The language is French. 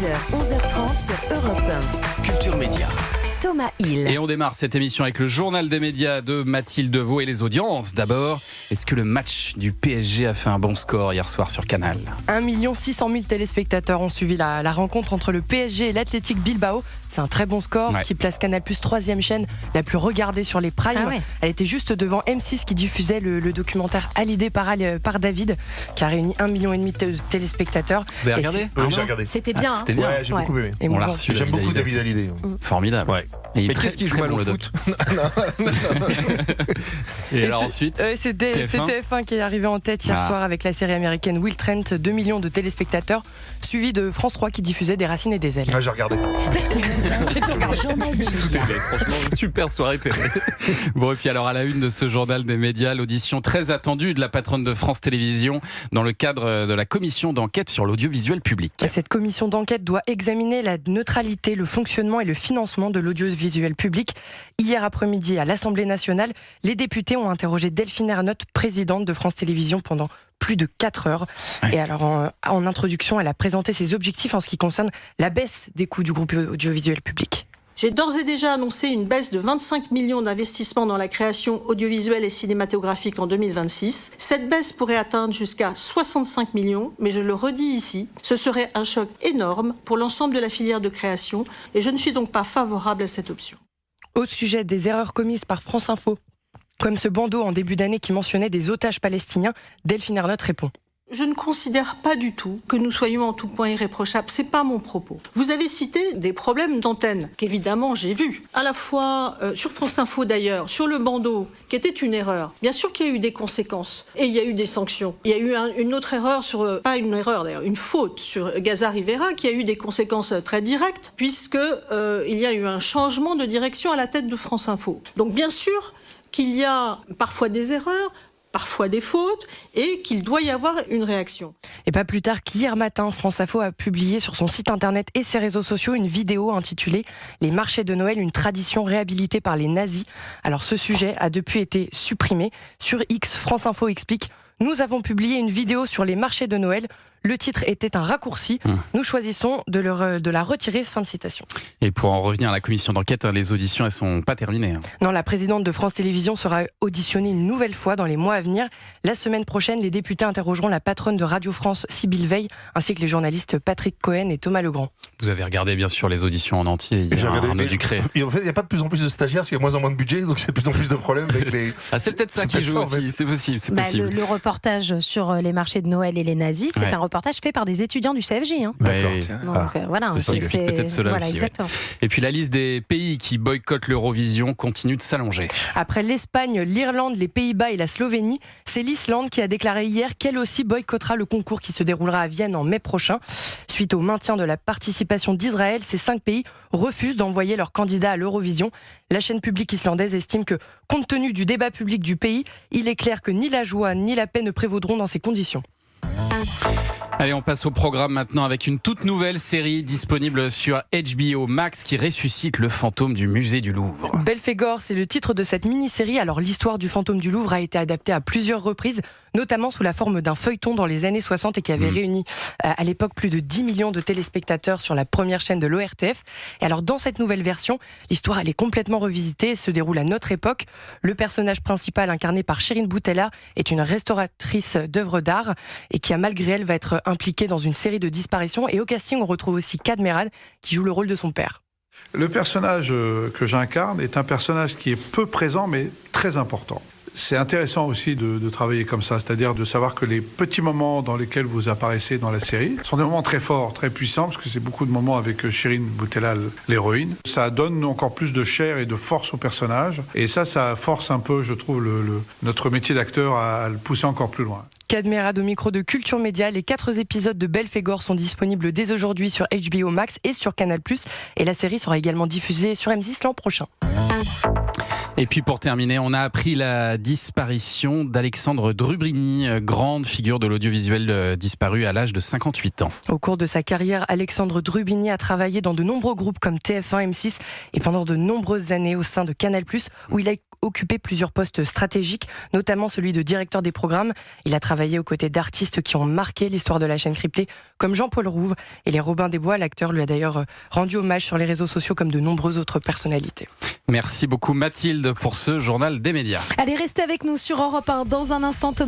10h, 11h30 sur Europe 1. Culture Média. Thomas Hill. Et on démarre cette émission avec le journal des médias de Mathilde Vaux et les audiences. D'abord, est-ce que le match du PSG a fait un bon score hier soir sur Canal ? 1 600 000 téléspectateurs ont suivi la rencontre entre le PSG et l'Athletic Bilbao. C'est un très bon score qui place Canal+, 3e chaîne la plus regardée sur les primes. Elle était juste devant M6 qui diffusait le documentaire Hallyday par David, qui a réuni 1,5 million de téléspectateurs. Vous avez regardé ? Oui, j'ai regardé. C'était bien. C'était bien. Ouais, j'ai beaucoup aimé. Et On l'a reçu. J'aime beaucoup David Hallyday. Formidable. Ouais. Et Mais qu'est-ce qu'il joue à bon, le le foot? Et alors ensuite C'est TF1 qui est arrivé en tête hier soir avec la série américaine Will Trent, 2 millions de téléspectateurs, suivi de France 3 qui diffusait Des racines et des ailes. Ouais, j'ai regardé. tout est fait. Franchement, super soirée télé. Bon, et puis alors à la une de ce journal des médias, l'audition très attendue de la patronne de France Télévisions dans le cadre de la commission d'enquête sur l'audiovisuel public. Cette commission d'enquête doit examiner la neutralité, le fonctionnement et le financement de l'audiovisuel public. Hier après-midi, à l'Assemblée nationale, les députés ont interrogé Delphine Ernotte, présidente de France Télévisions, pendant plus de 4 heures. Ouais. Et alors, en introduction, elle a présenté ses objectifs en ce qui concerne la baisse des coûts du groupe audiovisuel public. J'ai d'ores et déjà annoncé une baisse de 25 millions d'investissements dans la création audiovisuelle et cinématographique en 2026. Cette baisse pourrait atteindre jusqu'à 65 millions, mais je le redis ici, ce serait un choc énorme pour l'ensemble de la filière de création et je ne suis donc pas favorable à cette option. Au sujet des erreurs commises par France Info, comme ce bandeau en début d'année qui mentionnait des otages palestiniens, Delphine Ernotte répond. Je ne considère pas du tout que nous soyons en tout point irréprochables. C'est pas mon propos. Vous avez cité des problèmes d'antenne, qu'évidemment j'ai vus. À la fois sur France Info d'ailleurs, sur le bandeau, qui était une erreur. Bien sûr qu'il y a eu des conséquences et il y a eu des sanctions. Il y a eu une autre erreur pas une erreur d'ailleurs, une faute sur Gaza Rivera qui a eu des conséquences très directes puisque il y a eu un changement de direction à la tête de France Info. Donc bien sûr qu'il y a parfois des erreurs, parfois des fautes, et qu'il doit y avoir une réaction. Et pas plus tard qu'hier matin, France Info a publié sur son site internet et ses réseaux sociaux une vidéo intitulée « Les marchés de Noël, une tradition réhabilitée par les nazis ». Alors ce sujet a depuis été supprimé. Sur X, France Info explique « Nous avons publié une vidéo sur les marchés de Noël. Le titre était un raccourci. Nous choisissons de la retirer. » Fin de citation. Et pour en revenir à la commission d'enquête, les auditions, elles sont pas terminées. Non, la présidente de France Télévisions sera auditionnée une nouvelle fois dans les mois à venir. La semaine prochaine, les députés interrogeront la patronne de Radio France, Sybille Veil, ainsi que les journalistes Patrick Cohen et Thomas Legrand. Vous avez regardé bien sûr les auditions en entier. Il y a Arnaud Ducré. Et en fait, il n'y a pas de plus en plus de stagiaires parce qu'il y a moins en moins de budget, donc c'est de plus en plus de problèmes avec les. C'est peut-être ça qui joue aussi. C'est possible. Le reportage sur les marchés de Noël et les nazis, c'est un reportage fait par des étudiants du CFJ. Hein. D'accord. Donc voilà, c'est peut-être cela aussi. Exactement. Et puis la liste des pays qui boycottent l'Eurovision continue de s'allonger. Après l'Espagne, l'Irlande, les Pays-Bas et la Slovénie, c'est l'Islande qui a déclaré hier qu'elle aussi boycottera le concours qui se déroulera à Vienne en mai prochain. Suite au maintien de la participation d'Israël, ces 5 pays refusent d'envoyer leurs candidats à l'Eurovision. La chaîne publique islandaise estime que, compte tenu du débat public du pays, il est clair que ni la joie ni la paix ne prévaudront dans ces conditions. Allez, on passe au programme maintenant avec une toute nouvelle série disponible sur HBO Max qui ressuscite le fantôme du musée du Louvre. Belphégor, c'est le titre de cette mini-série. Alors l'histoire du fantôme du Louvre a été adaptée à plusieurs reprises, notamment sous la forme d'un feuilleton dans les années 60 et qui avait réuni à l'époque plus de 10 millions de téléspectateurs sur la première chaîne de l'ORTF. Et alors dans cette nouvelle version, l'histoire elle est complètement revisitée et se déroule à notre époque. Le personnage principal incarné par Shirin Boutella est une restauratrice d'œuvres d'art et qui, malgré elle, va être impliquée dans une série de disparitions. Et au casting, on retrouve aussi Kad Merad qui joue le rôle de son père. Le personnage que j'incarne est un personnage qui est peu présent mais très important. C'est intéressant aussi de travailler comme ça, c'est-à-dire de savoir que les petits moments dans lesquels vous apparaissez dans la série sont des moments très forts, très puissants, parce que c'est beaucoup de moments avec Shirin Boutella, l'héroïne. Ça donne encore plus de chair et de force au personnage, et ça force un peu, je trouve, notre métier d'acteur à le pousser encore plus loin. Kad Merad au micro de Culture Média. Les 4 épisodes de Belphégor sont disponibles dès aujourd'hui sur HBO Max et sur Canal+. Et la série sera également diffusée sur M6 l'an prochain. Et puis pour terminer, on a appris la disparition d'Alexandre Drubrigny, grande figure de l'audiovisuel disparu à l'âge de 58 ans. Au cours de sa carrière, Alexandre Drubrigny a travaillé dans de nombreux groupes comme TF1, M6 et pendant de nombreuses années au sein de Canal+, où il a occupé plusieurs postes stratégiques, notamment celui de directeur des programmes. Il a travaillé aux côtés d'artistes qui ont marqué l'histoire de la chaîne cryptée, comme Jean-Paul Rouve et les Robin des Bois. L'acteur lui a d'ailleurs rendu hommage sur les réseaux sociaux comme de nombreuses autres personnalités. Merci beaucoup Mathilde pour ce journal des médias. Allez, restez avec nous sur Europe 1 dans un instant.